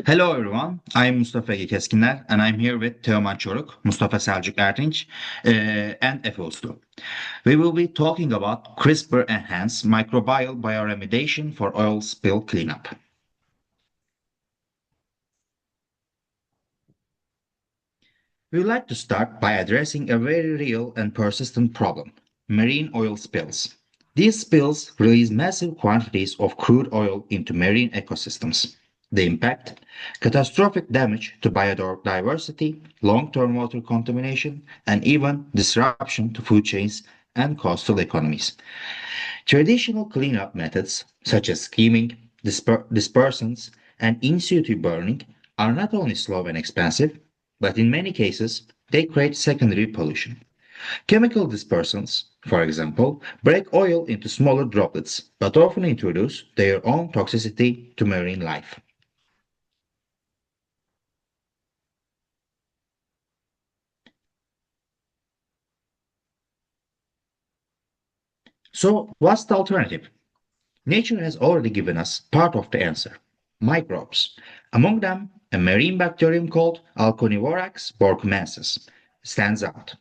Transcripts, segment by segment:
Hello everyone, I'm Mustafa Keskinler and I'm here with Teoman Çoruk, Mustafa Selçuk Erdinç, and Efe Uslu. We will be talking about CRISPR-Enhanced Microbial Bioremediation for Oil Spill Cleanup. We would like to start by addressing a very real and persistent problem, marine oil spills. These spills release massive quantities of crude oil into marine ecosystems. The impact: catastrophic damage to biodiversity, long-term water contamination, and even disruption to food chains and coastal economies. Traditional cleanup methods, such as skimming, dispersants, and in situ burning, are not only slow and expensive, but in many cases, they create secondary pollution. Chemical dispersants, for example, break oil into smaller droplets, but often introduce their own toxicity to marine life. So, what's the alternative? Nature has already given us part of the answer: microbes. Among them, a marine bacterium called Alconivorax borkumensis stands out.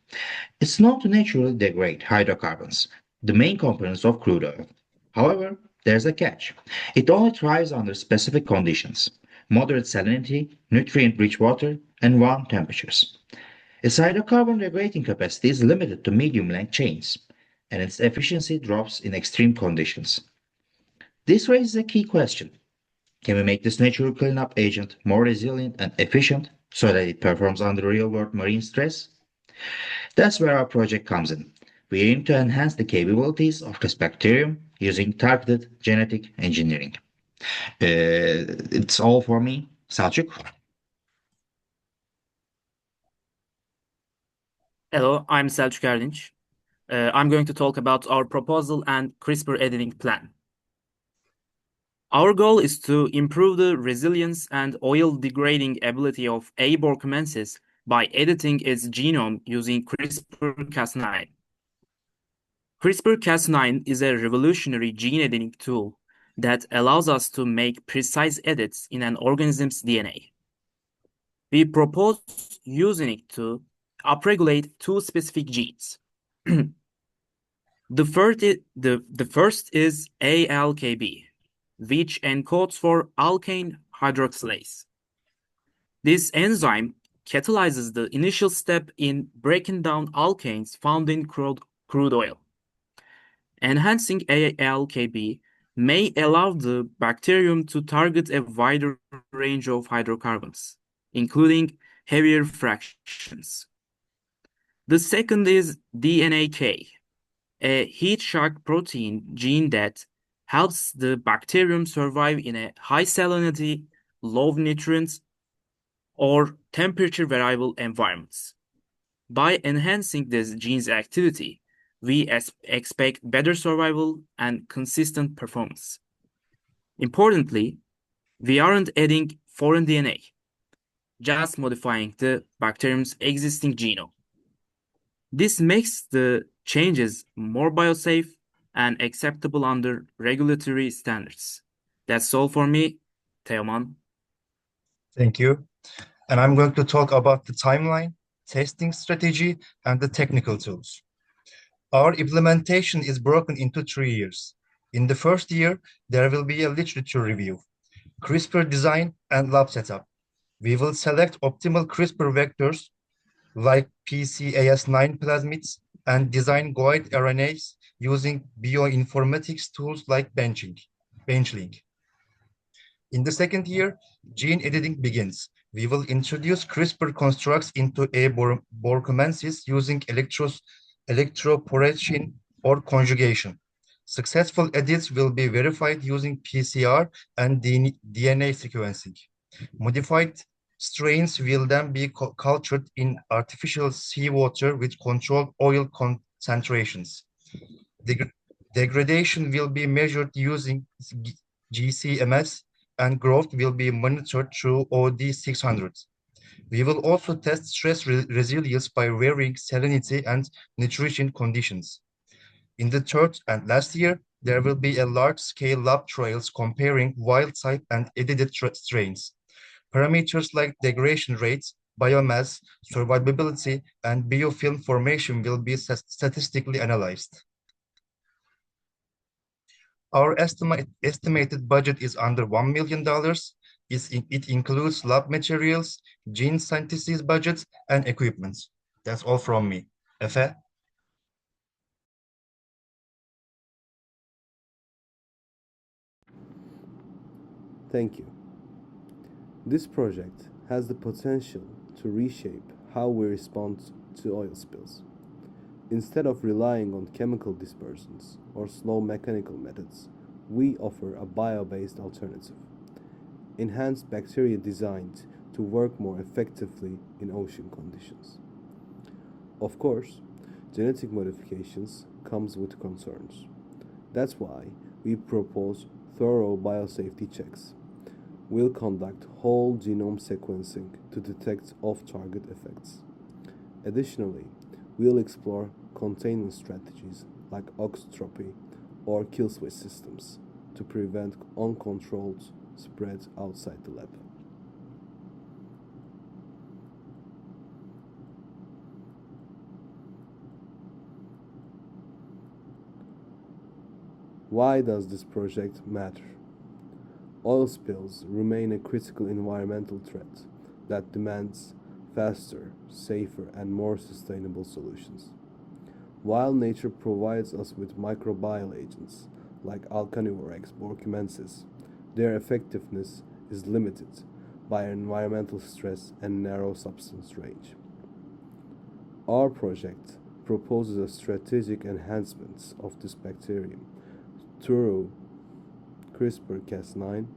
It's known to naturally degrade hydrocarbons, the main components of crude oil. However, there's a catch. It only thrives under specific conditions: moderate salinity, nutrient rich water, and warm temperatures. Its hydrocarbon degrading capacity is limited to medium length chains, and its efficiency drops in extreme conditions. This raises a key question: can we make this natural cleanup agent more resilient and efficient so that it performs under real world marine stress? That's where our project comes in. We aim to enhance the capabilities of this bacterium using targeted genetic engineering. It's all for me. Selçuk? Hello, I'm Selçuk Erdinç. I'm going to talk about our proposal and CRISPR editing plan. Our goal is to improve the resilience and oil degrading ability of A. borkumensis by editing its genome using CRISPR-Cas9. CRISPR-Cas9 is a revolutionary gene editing tool that allows us to make precise edits in an organism's DNA. We propose using it to upregulate two specific genes. The first is ALKB, which encodes for alkane hydroxylase. This enzyme catalyzes the initial step in breaking down alkanes found in crude oil. Enhancing ALKB may allow the bacterium to target a wider range of hydrocarbons, including heavier fractions. The second is DNAK, a heat shock protein gene that helps the bacterium survive in a high salinity, low nutrients, or temperature variable environments. By enhancing this gene's activity, we expect better survival and consistent performance. Importantly, we aren't adding foreign DNA, just modifying the bacterium's existing genome. This makes the changes more biosafe and acceptable under regulatory standards. That's all for me, Teoman. Thank you. And I'm going to talk about the timeline, testing strategy, and the technical tools. Our implementation is broken into 3 years. In the first year, there will be a literature review, CRISPR design, and lab setup. We will select optimal CRISPR vectors like PCAS9 plasmids and design guide RNAs using bioinformatics tools like benchling. In the second year, gene editing begins. We will introduce CRISPR constructs into A. borkumensis using electroporation or conjugation. Successful edits will be verified using PCR and DNA sequencing. Modified strains will then be cultured in artificial seawater with controlled oil concentrations. Degradation will be measured using GCMS, and growth will be monitored through OD600. We will also test stress resilience by varying salinity and nutrition conditions. In the third and last year, there will be a large-scale lab trials comparing wild-type and edited strains. Parameters like degradation rates, biomass, survivability, and biofilm formation will be statistically analyzed. Our estimated budget is under $1 million. It includes lab materials, gene synthesis budget, and equipment. That's all from me. Efe? Thank you. This project has the potential to reshape how we respond to oil spills. Instead of relying on chemical dispersants or slow mechanical methods, we offer a bio-based alternative, enhanced bacteria designed to work more effectively in ocean conditions. Of course, genetic modifications comes with concerns. That's why we propose thorough biosafety checks. We'll conduct whole genome sequencing to detect off-target effects. Additionally, we'll explore containment strategies like oxotropy or kill switch systems to prevent uncontrolled spread outside the lab. Why does this project matter? Oil spills remain a critical environmental threat that demands faster, safer, and more sustainable solutions. While nature provides us with microbial agents like Alcanivorex borchimensis, their effectiveness is limited by environmental stress and narrow substance range. Our project proposes a strategic enhancement of this bacterium through CRISPR-Cas9,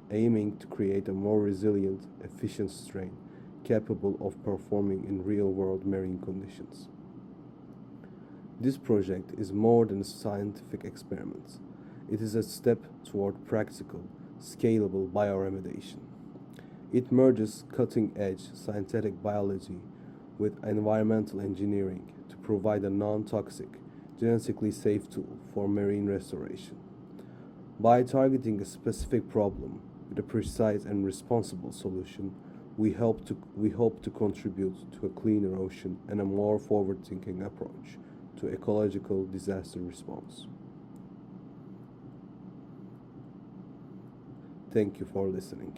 aiming to create a more resilient, efficient strain capable of performing in real-world marine conditions. This project is more than a scientific experiment. It is a step toward practical, scalable bioremediation. It merges cutting-edge synthetic biology with environmental engineering to provide a non-toxic, genetically safe tool for marine restoration. By targeting a specific problem with a precise and responsible solution, we hope to contribute to a cleaner ocean and a more forward-thinking approach to ecological disaster response. Thank you for listening.